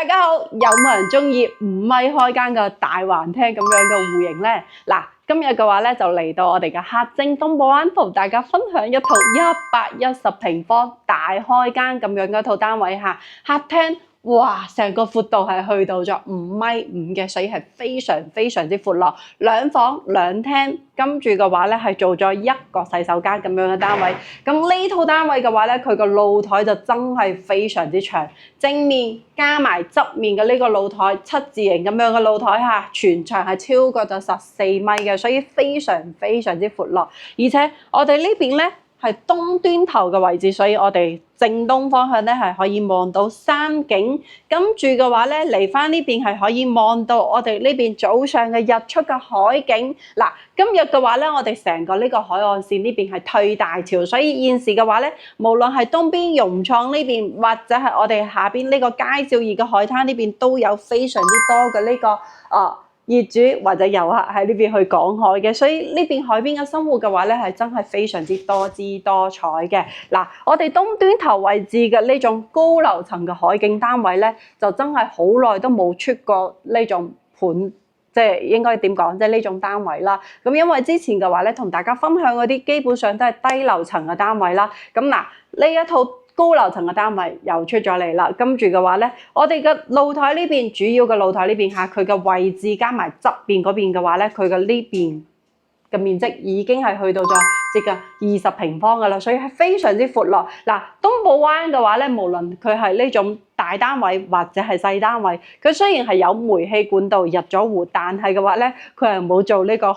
大家好，有冇人中意5米開間嘅大橫廳咁樣嘅戶型呢？嗱，今日嘅話咧就嚟到我哋嘅客正東寶灣，同大家分享一套110平方大開間咁樣嘅一套單位嚇，客廳。哇！成個闊度係去到咗5.5米嘅，所以係非常之闊落。2房2廳，跟住嘅話咧係做咗1個洗手間咁樣嘅單位。咁呢套單位嘅話咧，佢個露台就真係非常之長，正面加埋側面嘅呢個露台7字形咁樣嘅露台嚇，全長係超過咗14米嘅，所以非常之闊落。而且我哋呢邊咧係東端頭嘅位置，所以我哋正東方向咧係可以望到山景，跟住嘅話咧嚟翻呢邊係可以望到我哋呢邊早上嘅日出嘅海景。嗱，今日嘅話咧，我哋成個呢個海岸線呢邊係退大潮，所以現時嘅話咧，無論係東邊融創呢邊，或者係我哋下邊呢個佳兆業嘅海灘呢邊，都有非常之多嘅呢個業主或者遊客喺呢邊去港海嘅，所以呢邊海邊嘅生活嘅話咧，係真係非常之多姿多彩嘅。嗱，我哋東端頭位置嘅呢種高樓層嘅海景單位咧，就真係好耐都冇出過呢種盤，即係應該點講，即係呢種單位啦。咁因為之前嘅話咧，同大家分享嗰啲基本上都係低樓層嘅單位啦。咁嗱，呢一套高樓層嘅單位又出咗嚟啦，跟住嘅話咧，我哋嘅露台呢邊主要嘅露台呢邊嚇，佢嘅位置加埋側邊嗰邊嘅話咧，佢嘅呢邊嘅面積已經係去到咗接近20平方噶啦，所以係非常之闊落。嗱，東寶灣嘅話咧，無論佢係呢種大單位或者係細單位，佢雖然係有煤氣管道入咗戶，但係嘅話咧，佢係冇做呢個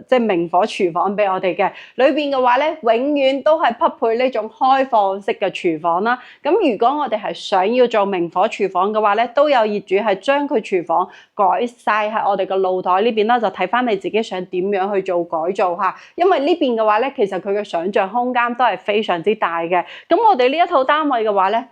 即係明火廚房俾我哋嘅。裏邊嘅話咧，永遠都係匹配呢種開放式嘅廚房啦。咁如果我哋係想要做明火廚房嘅話咧，都有業主係將佢廚房改晒喺我哋嘅露台呢邊啦，就睇翻你自己想點樣去做改造嚇。因為呢邊嘅話咧，其實佢嘅想像空間都係非常之大嘅。咁我哋呢一套單位嘅話咧，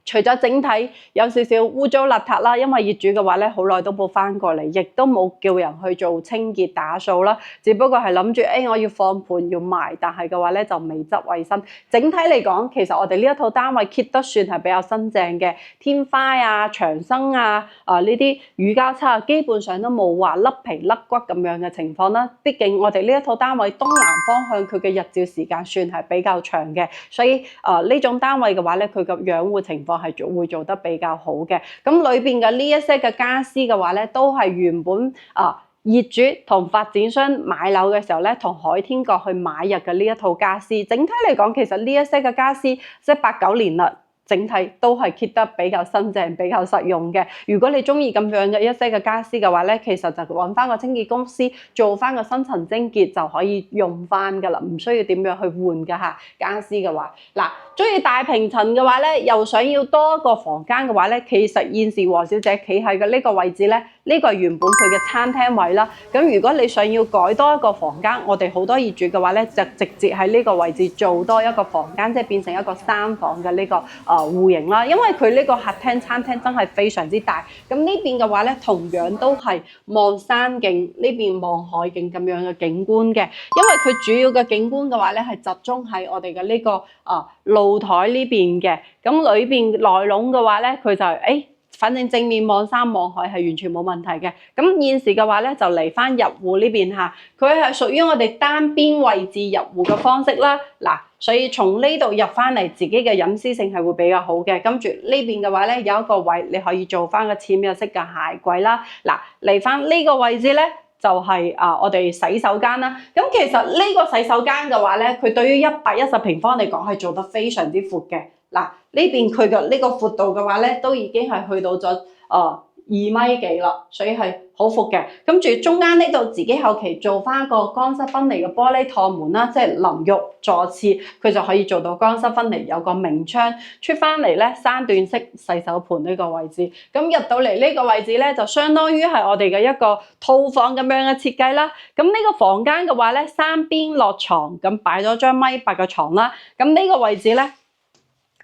除咗整體有少少污糟邋遢啦，因為業主嘅話咧好耐都冇翻過嚟，亦都冇叫人去做清潔打掃啦，只不過係諗住我要放盤要賣，但係嘅話咧就未執衞生。整體嚟講，其實我哋呢一套單位 keep 得算係比較新淨嘅，天花啊、牆身啊、呢啲乳膠漆啊，基本上都冇話甩皮甩骨咁樣嘅情況啦。畢竟我哋呢一套單位東南方向佢嘅日照時間算係比較長嘅，所以呢種單位嘅話咧，佢嘅養護情況係會做得比較好嘅。咁裏邊嘅呢一些嘅家私嘅話咧，都係原本業主同發展商買樓嘅時候咧，同海天閣去買入嘅呢一套家私。整體嚟講，其實呢一些嘅家私即係8、9年啦。整體都係 keep 得比較新淨、比較實用嘅。如果你中意咁樣嘅一些嘅家私嘅話咧，其實就揾翻個清潔公司做翻個深層清潔就可以用翻噶啦，唔需要點樣去換噶嚇。家私嘅話，嗱，中意大平層嘅話咧，又想要多一個房間嘅話咧，其實現時黃小姐企喺嘅呢個位置咧，呢個係原本佢嘅餐廳位啦。咁如果你想要改多一個房間，我哋好多業主嘅話咧，就直接喺呢個位置做多一個房間，即係變成一個3房嘅呢個戶型啦。因為佢呢個客廳餐廳真係非常之大。咁呢邊嘅話咧，同樣都係望山景，呢邊望海景咁樣嘅景觀嘅。因為佢主要嘅景觀嘅話咧，係集中喺我哋嘅呢個露台呢邊嘅。咁裏邊內籠嘅話咧，佢就反正正面望山望海係完全冇問題嘅。咁現時嘅話咧，就嚟翻入戶呢邊嚇，佢係屬於我哋單邊位置入戶嘅方式啦。嗱，所以從呢度入翻嚟，自己嘅隱私性係會比較好嘅。跟住呢邊嘅話咧，有一個位你可以做翻個嵌入式嘅鞋櫃啦。嗱，嚟翻呢個位置咧，就係我哋洗手間啦。咁其實呢個洗手間嘅話咧，佢對於110平方嚟講係做得非常之闊嘅。嗱，呢邊佢嘅呢個闊度嘅話咧，都已經係去到咗2米幾啦，所以係好闊嘅。跟住中間呢度自己後期做翻個乾濕分離嘅玻璃趟門啦，即係淋浴座廁，佢就可以做到乾濕分離，有個明窗出翻嚟咧3段式洗手盆呢個位置。咁入到嚟呢個位置咧，就相當於係我哋嘅一個套房咁樣嘅設計啦。咁呢個房間嘅話咧，3邊落床，咁擺咗張1.8米嘅床啦。咁呢個位置咧，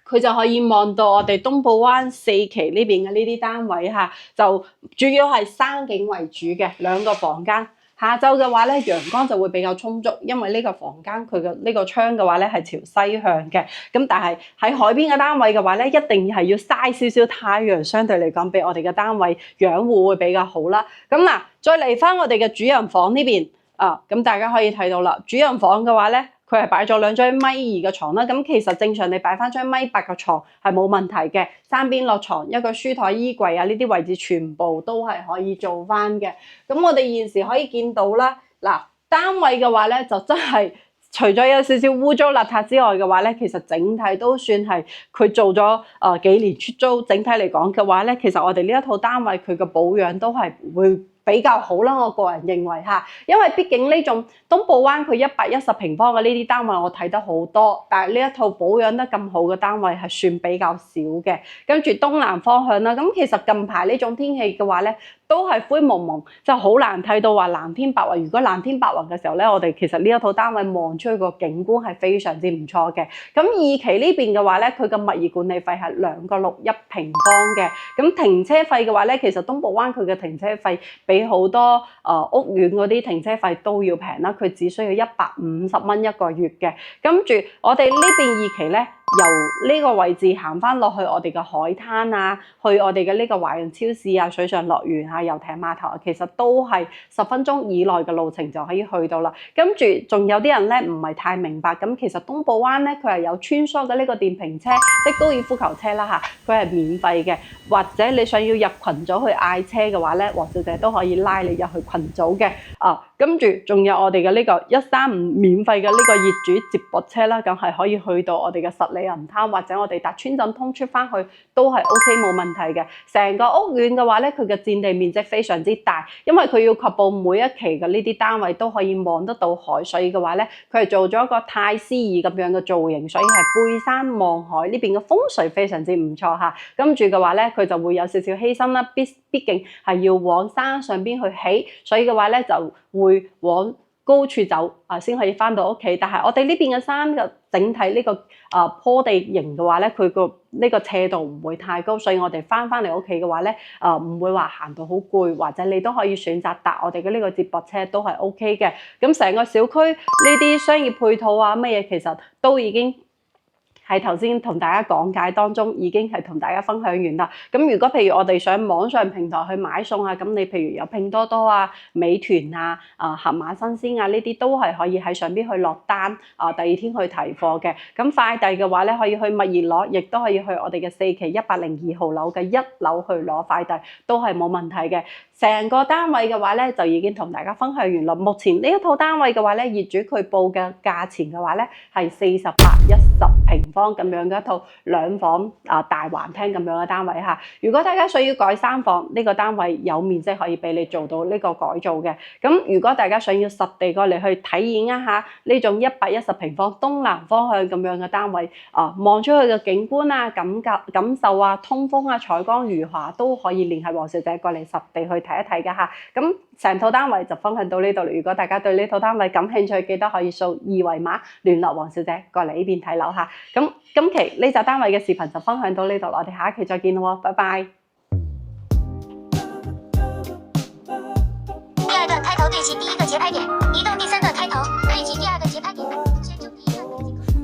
佢就可以望到我哋東寶灣4期呢邊嘅呢啲單位嚇，就主要係山景為主嘅2個房間。下晝嘅話咧，陽光就會比較充足，因為呢個房間佢嘅呢個窗嘅話咧係朝西向嘅。咁但係喺海邊嘅單位嘅話咧，一定係要曬少少太陽，相對嚟講比我哋嘅單位養護會比較好啦。咁嗱，再嚟翻我哋嘅主人房呢邊啊，咁大家可以睇到啦，主人房嘅話咧，佢係擺咗兩張米2嘅床啦。咁其實正常你擺翻張米8嘅床係冇問題嘅，三邊落床，一個書台、衣櫃啊呢啲位置全部都係可以做翻嘅。咁我哋現時可以見到啦，嗱，單位嘅話咧就真係除咗有少少污糟邋遢之外嘅話咧，其實整體都算係佢做咗幾年出租，整體嚟講嘅話咧，其實我哋呢一套單位佢嘅保養都係會比較好啦，我個人認為嚇，因為畢竟呢種東部灣佢110平方嘅呢啲單位我睇得好多，但係呢一套保養得咁好嘅單位係算比較少嘅。跟住東南方向啦，咁其實近排呢種天氣嘅話咧，都係灰蒙蒙，就好難睇到話藍天白雲。如果藍天白雲嘅時候咧，我哋其實呢一套單位望出去個景觀係非常之唔錯嘅。咁二期呢邊嘅話咧，佢嘅物業管理費係2個6一平方嘅。咁停車費嘅話咧，其實東部灣佢嘅停車費比好多屋苑嗰啲停車費都要平啦，佢只需要150蚊一個月嘅。跟住我哋呢邊二期咧，由呢個位置行翻落去我哋嘅海灘啊，去我哋嘅呢個華潤超市啊、水上樂園啊、遊艇碼頭啊，其實都係10分鐘以內嘅路程就可以去到啦。跟住仲有啲人咧唔係太明白，咁其實東部灣咧佢係有穿梭嘅呢個電瓶車，即高爾夫球車啦嚇，佢係免費嘅。或者你想要入群組去嗌車嘅話咧，黃小姐都可以拉你入去群組嘅。跟住仲有我哋嘅呢個135免費嘅呢個業主接駁車啦，咁係可以去到我哋嘅十里銀灘，或者我哋搭川振通出翻去都係 OK 冇問題嘅。成個屋苑嘅話咧，佢嘅佔地面積非常之大，因為佢要確保每一期嘅呢啲單位都可以望得到海，所以嘅話咧，佢係做咗一個泰斯爾咁樣嘅造型，所以係背山望海，呢邊嘅風水非常之唔錯嚇。跟住嘅話咧，佢就會有少少犧牲啦，畢竟係要往山上邊去起，所以嘅話咧就會往高處走先可以翻到屋企。但係我哋呢邊嘅山嘅整體呢個坡地形嘅話咧，佢個呢個斜度唔會太高，所以我哋翻嚟屋企嘅話咧，唔會話行到好攰，或者你都可以選擇搭我哋嘅呢個接駁車都係 OK 嘅。咁成個小區呢啲商業配套啊乜嘢，其實都已經係頭先同大家講解當中已經係同大家分享完啦。咁如果譬如我哋上網上平台去買餸啊，咁你譬如有拼多多啊、美團啊、盒馬新鮮啊呢啲都係可以喺上邊去落單，第二天去提貨嘅。咁快遞嘅話咧，可以去物業攞，亦都可以去我哋嘅4期102號樓嘅1樓去攞快遞，都係冇問題嘅。成個單位嘅話咧，就已經同大家分享完啦。目前呢一套單位嘅話咧，業主佢報嘅價錢嘅話咧係4810平方咁樣嘅一套2房大橫廳咁樣嘅單位嚇。如果大家需要改3房，呢個單位有面積可以俾你做到呢個改造嘅。咁如果大家想要實地過嚟去體驗一下呢種110平方東南方向咁樣嘅單位，望出去嘅景觀啊、感受啊、通風啊、採光如下，都可以聯繫黃小姐過嚟實地去睇一睇㗎嚇。咁成套單位就分享到呢度。如果大家對呢套單位感興趣，記得可以掃2維碼聯絡黃小姐過嚟呢邊睇樓嚇。咁今期呢集單位嘅視頻就分享到呢度，我哋下一期再見咯，拜拜。第2段開頭對齊第1個節拍點，移動第3段開頭，配齊第2個節拍點。選中第1個節拍點。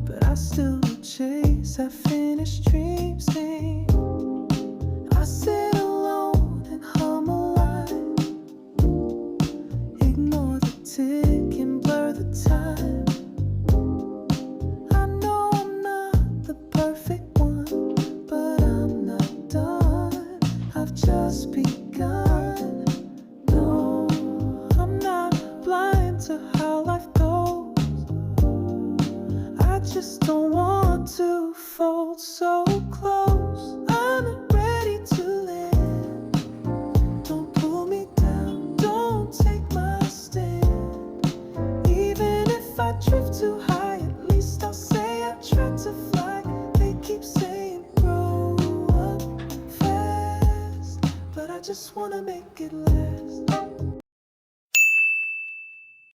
But I still chase that finished dreams thing. I sit alone and hum a line, ignore the tick and blur the time. I know I'm not the perfect one, but I'm not done, I've just begun. No, I'm not blind to how life goes, I just don't want to fold so